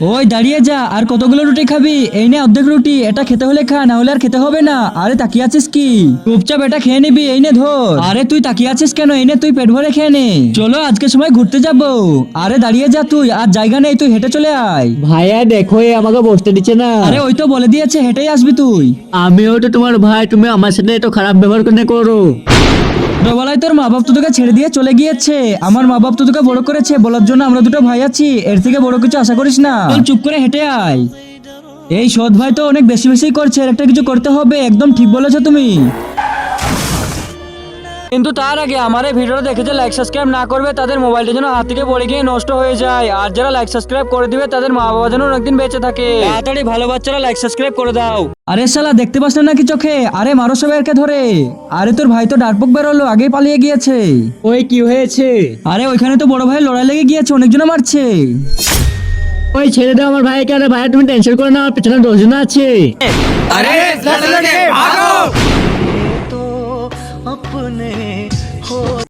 ওই দাঁড়িয়ে যা, আর কতগুলো রুটি খাবি? এই নে অর্ধেক রুটি, এটা খেতে হলে খা, না হলে আর খেতে হবে না। আরে তাকিয়ে আছিস কি? চুপচাপ এটা খেয়ে নিবি, এই নে ধর। আরে তুই তাকিয়ে আছিস কেন? এই নে তুই পেট ভরে খেয়ে নে। চলো আজকে সময় ঘুরতে যাব। আরে দাঁড়িয়ে যা তুই, আর জায়গা নেই, তুই হেঁটে চলে আয়। ভাইয়া দেখো এ আমাকে বসতে দিচ্ছে না। আরে ওই তো বলে দিয়েছে হেঁটেই আসবি তুই। আমিও তো তোমার ভাই, তুমি আমার সাথে এত খারাপ ব্যবহার কেন করো? ছোটবেলায় তোর মা বাপ তো তোকে ছেড়ে দিয়ে চলে গিয়েছে, আমার মা বাপ তো তোকে বড় করেছে, বলার জন্য আমরা দুটো ভাই আছি, এর থেকে বড় কিছু আশা করিস না। চল চুপ করে হেঁটে আয়। এই সৎ ভাই তো অনেক বেশি বেশি করছে, এর একটা কিছু করতে হবে। একদম ঠিক বলেছো তুমি। কিন্তু তার আগে আমার এই ভিডিওটা দেখে যে লাইক সাবস্ক্রাইব না করবে তাদের মোবাইলটা যেন হাত থেকে পড়ে গিয়ে নষ্ট হয়ে যায়, আর যারা লাইক সাবস্ক্রাইব করে দিবে তাদের মা বাবা যেন অনেকদিন বেঁচে থাকে। তাড়াতাড়ি ভালো বাচ্চারা লাইক সাবস্ক্রাইব করে দাও। আরে শালা দেখতে পাস না নাকি চোখে? আরে মারো সবাইকে ধরে। আরে তোর ভাই তো ডারপোক বেরোলো, আগেই পালিয়ে গিয়েছে। ওই কি হয়েছে? আরে ওইখানে তো বড় ভাই লড়াই লেগে গিয়েছে, অনেকজনে মারছে। ওই ছেড়ে দাও আমার ভাইকে। আরে ভাইয়া তুমি টেনশন করো না, আমার পেছনে 10 জন আছে। अरे भागो।